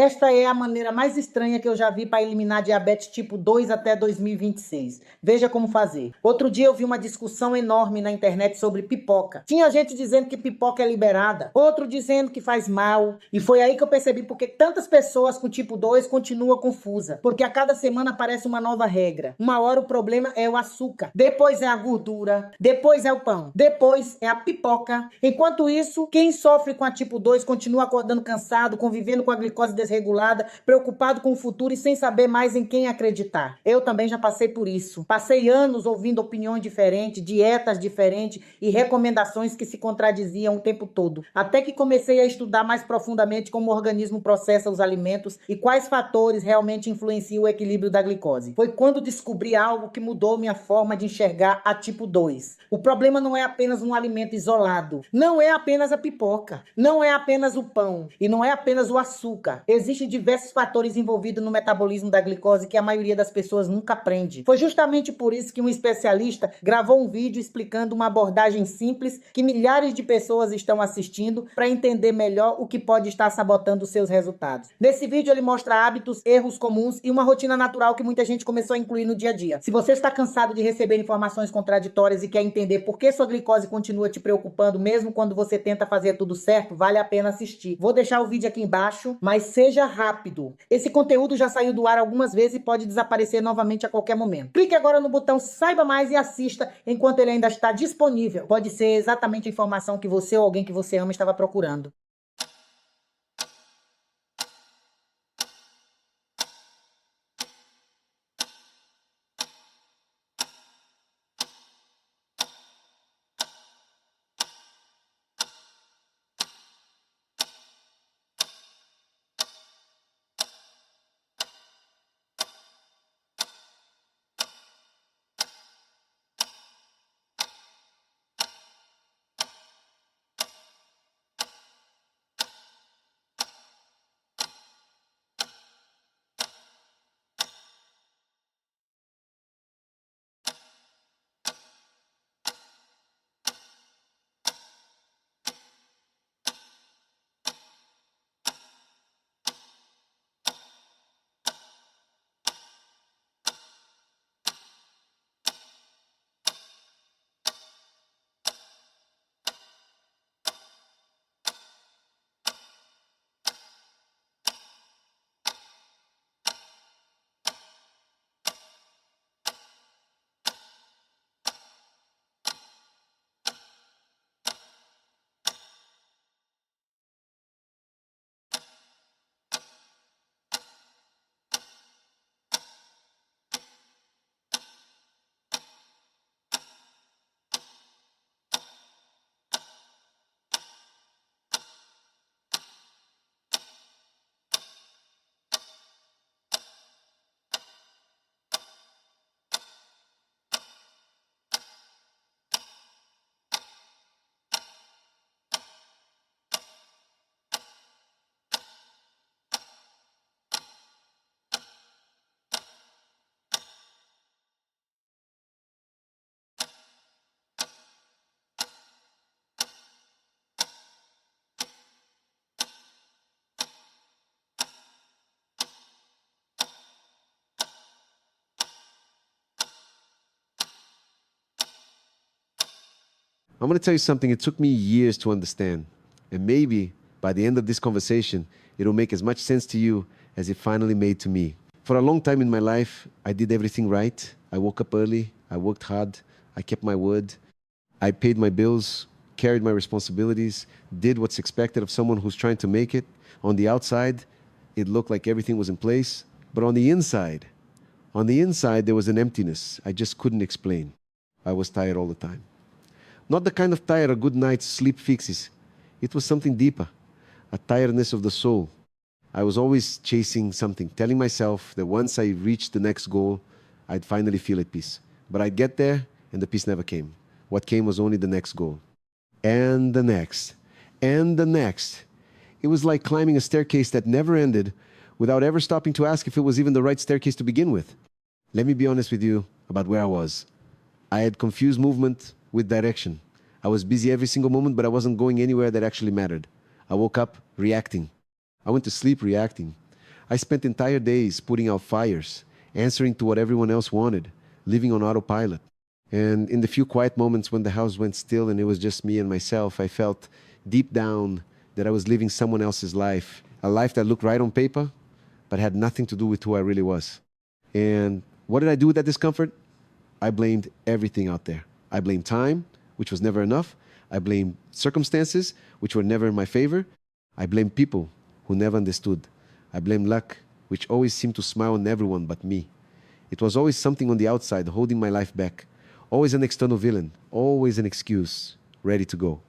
Esta é a maneira mais estranha que eu já vi para eliminar diabetes tipo 2 até 2026. Veja como fazer. Outro dia eu vi uma discussão enorme na internet sobre pipoca. Tinha gente dizendo que pipoca é liberada, outro dizendo que faz mal. E foi aí que eu percebi porque tantas pessoas com tipo 2 continuam confusas. Porque a cada semana aparece uma nova regra. Uma hora o problema é o açúcar, depois é a gordura, depois é o pão, depois é a pipoca. Enquanto isso, quem sofre com a tipo 2 continua acordando cansado, convivendo com a glicose desregulada, preocupado com o futuro e sem saber mais em quem acreditar. Eu também já passei por isso. Passei anos ouvindo opiniões diferentes, dietas diferentes e recomendações que se contradiziam o tempo todo. Até que comecei a estudar mais profundamente como o organismo processa os alimentos e quais fatores realmente influenciam o equilíbrio da glicose. Foi quando descobri algo que mudou minha forma de enxergar a tipo 2. O problema não é apenas um alimento isolado, não é apenas a pipoca, não é apenas o pão e não é apenas o açúcar. Existem diversos fatores envolvidos no metabolismo da glicose que a maioria das pessoas nunca aprende. Foi justamente por isso que um especialista gravou um vídeo explicando uma abordagem simples que milhares de pessoas estão assistindo para entender melhor o que pode estar sabotando os seus resultados. Nesse vídeo ele mostra hábitos, erros comuns e uma rotina natural que muita gente começou a incluir no dia a dia. Se você está cansado de receber informações contraditórias e quer entender por que sua glicose continua te preocupando mesmo quando você tenta fazer tudo certo, vale a pena assistir. Vou deixar o vídeo aqui embaixo, mas seja rápido. Esse conteúdo já saiu do ar algumas vezes e pode desaparecer novamente a qualquer momento. Clique agora no botão Saiba Mais e assista enquanto ele ainda está disponível. Pode ser exatamente a informação que você ou alguém que você ama estava procurando. I'm going to tell you something it took me years to understand. And maybe by the end of this conversation, it'll make as much sense to you as it finally made to me. For a long time in my life, I did everything right. I woke up early, I worked hard, I kept my word, I paid my bills, carried my responsibilities, did what's expected of someone who's trying to make it. On the outside, it looked like everything was in place. But on the inside, there was an emptiness I just couldn't explain. I was tired all the time. Not the kind of tired a good night's sleep fixes. It was something deeper, a tiredness of the soul. I was always chasing something, telling myself that once I reached the next goal, I'd finally feel at peace. But I'd get there, and the peace never came. What came was only the next goal. And the next. And the next. It was like climbing a staircase that never ended without ever stopping to ask if it was even the right staircase to begin with. Let me be honest with you about where I was. I had confused movement with direction. I was busy every single moment, but I wasn't going anywhere that actually mattered. I woke up reacting. I went to sleep reacting. I spent entire days putting out fires, answering to what everyone else wanted, living on autopilot. And in the few quiet moments when the house went still and it was just me and myself, I felt deep down that I was living someone else's life, a life that looked right on paper, but had nothing to do with who I really was. And what did I do with that discomfort? I blamed everything out there. I blamed time, which was never enough. I blamed circumstances, which were never in my favor. I blamed people who never understood. I blamed luck, which always seemed to smile on everyone but me. It was always something on the outside holding my life back. Always an external villain, always an excuse, ready to go.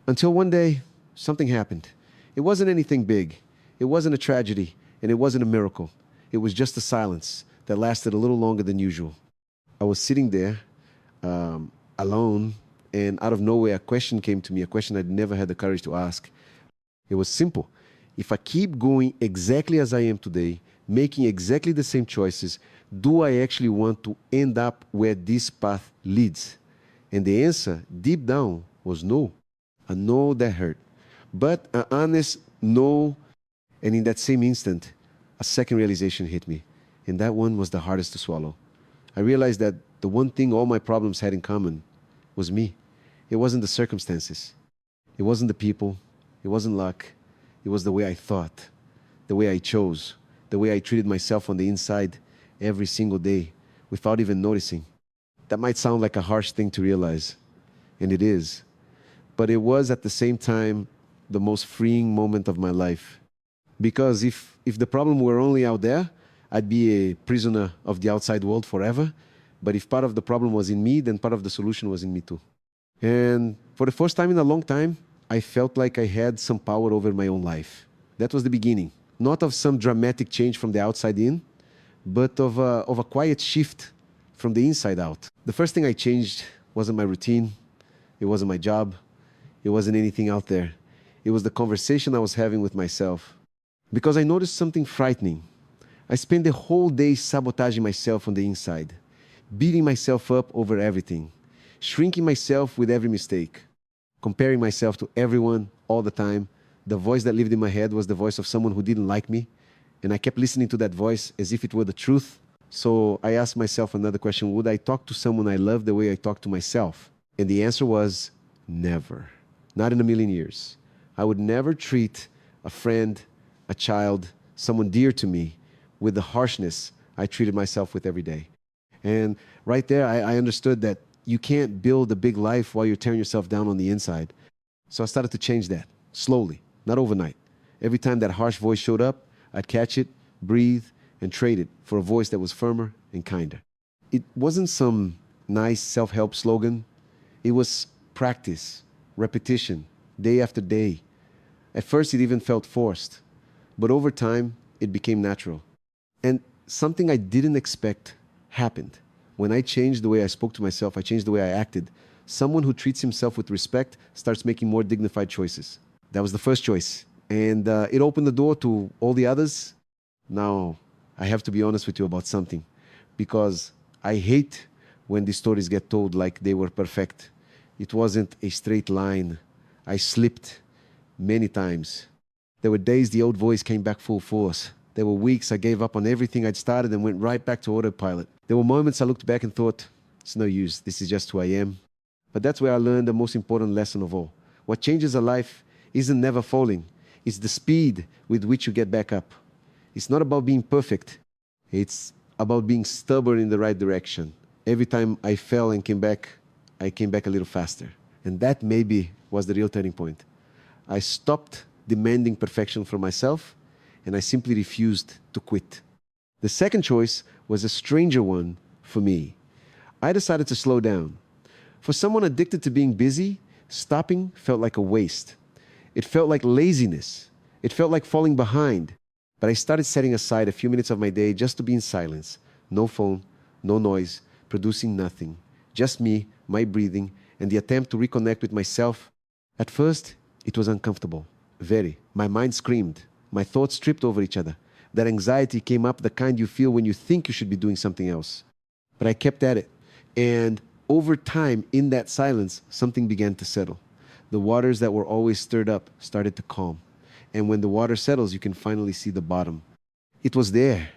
Until one day, something happened. It wasn't anything big. It wasn't a tragedy, and it wasn't a miracle. It was just a silence that lasted a little longer than usual. I was sitting there, alone, and out of nowhere, a question came to me, a question I'd never had the courage to ask. It was simple. If I keep going exactly as I am today, making exactly the same choices, do I actually want to end up where this path leads? And the answer, deep down, was no. A no that hurt. But an honest no, and in that same instant, a second realization hit me. And that one was the hardest to swallow. I realized that the one thing all my problems had in common was me. It wasn't the circumstances. It wasn't the people. It wasn't luck. It was the way I thought, the way I chose, the way I treated myself on the inside every single day without even noticing. That might sound like a harsh thing to realize, and it is. But it was at the same time the most freeing moment of my life. Because if the problem were only out there, I'd be a prisoner of the outside world forever. But if part of the problem was in me, then part of the solution was in me too. And for the first time in a long time, I felt like I had some power over my own life. That was the beginning. Not of some dramatic change from the outside in, but of a quiet shift from the inside out. The first thing I changed wasn't my routine. It wasn't my job. It wasn't anything out there. It was the conversation I was having with myself. Because I noticed something frightening. I spent the whole day sabotaging myself on the inside, beating myself up over everything, shrinking myself with every mistake, comparing myself to everyone all the time. The voice that lived in my head was the voice of someone who didn't like me, and I kept listening to that voice as if it were the truth. So I asked myself another question: would I talk to someone I love the way I talk to myself? And the answer was never. Not in a million years. I would never treat a friend, a child, someone dear to me with the harshness I treated myself with every day. And right there, I understood that you can't build a big life while you're tearing yourself down on the inside. So I started to change that, slowly, not overnight. Every time that harsh voice showed up, I'd catch it, breathe, and trade it for a voice that was firmer and kinder. It wasn't some nice self-help slogan. It was practice, repetition, day after day. At first, it even felt forced. But over time, it became natural. And something I didn't expect happened. When I changed the way I spoke to myself, I changed the way I acted. Someone who treats himself with respect starts making more dignified choices. That was the first choice. And it opened the door to all the others. Now, I have to be honest with you about something. Because I hate when these stories get told like they were perfect. It wasn't a straight line. I slipped many times. There were days the old voice came back full force. There were weeks I gave up on everything I'd started and went right back to autopilot. There were moments I looked back and thought, it's no use, this is just who I am. But that's where I learned the most important lesson of all. What changes a life isn't never falling. It's the speed with which you get back up. It's not about being perfect. It's about being stubborn in the right direction. Every time I fell and came back, I came back a little faster. And that maybe was the real turning point. I stopped demanding perfection from myself, and I simply refused to quit. The second choice was a stranger one for me. I decided to slow down. For someone addicted to being busy, stopping felt like a waste. It felt like laziness. It felt like falling behind. But I started setting aside a few minutes of my day just to be in silence. No phone, no noise, producing nothing. Just me, my breathing, and the attempt to reconnect with myself. At first, it was uncomfortable. Very. My mind screamed. My thoughts tripped over each other. That anxiety came up, the kind you feel when you think you should be doing something else. But I kept at it. And over time, in that silence, something began to settle. The waters that were always stirred up started to calm. And when the water settles, you can finally see the bottom. It was there,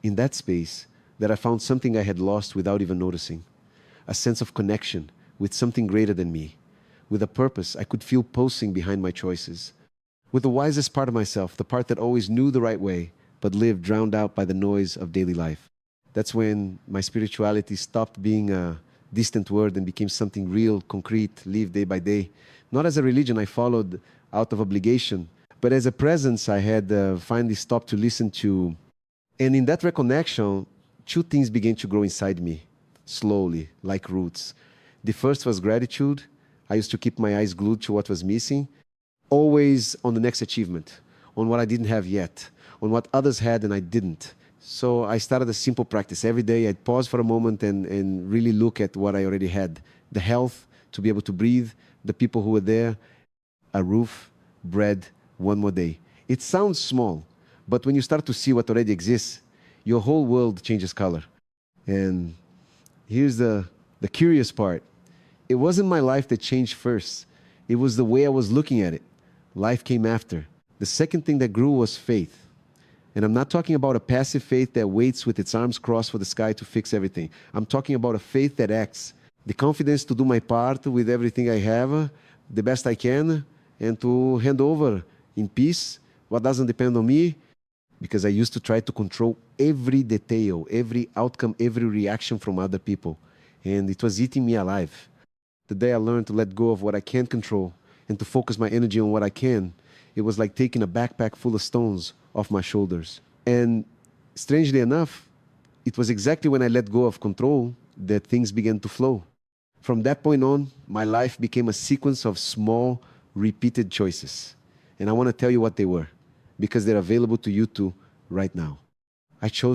in that space, that I found something I had lost without even noticing. A sense of connection with something greater than me, with a purpose I could feel pulsing behind my choices, with the wisest part of myself, the part that always knew the right way, but lived drowned out by the noise of daily life. That's when my spirituality stopped being a distant word and became something real, concrete, lived day by day. Not as a religion I followed out of obligation, but as a presence I had finally stopped to listen to. And in that reconnection, two things began to grow inside me, slowly, like roots. The first was gratitude. I used to keep my eyes glued to what was missing, always on the next achievement, on what I didn't have yet, on what others had and I didn't. So I started a simple practice. Every day I'd pause for a moment and really look at what I already had. The health, to be able to breathe, the people who were there, a roof, bread, one more day. It sounds small, but when you start to see what already exists, your whole world changes color. And here's the curious part. It wasn't my life that changed first. It was the way I was looking at it. Life came after. The second thing that grew was faith. And I'm not talking about a passive faith that waits with its arms crossed for the sky to fix everything. I'm talking about a faith that acts. The confidence to do my part with everything I have, the best I can, and to hand over in peace what doesn't depend on me, because I used to try to control every detail, every outcome, every reaction from other people. And it was eating me alive. The day I learned to let go of what I can't control and to focus my energy on what I can, it was like taking a backpack full of stones off my shoulders. And strangely enough, it was exactly when I let go of control that things began to flow. From that point on, my life became a sequence of small, repeated choices. And I want to tell you what they were, because they're available to you too right now. I chose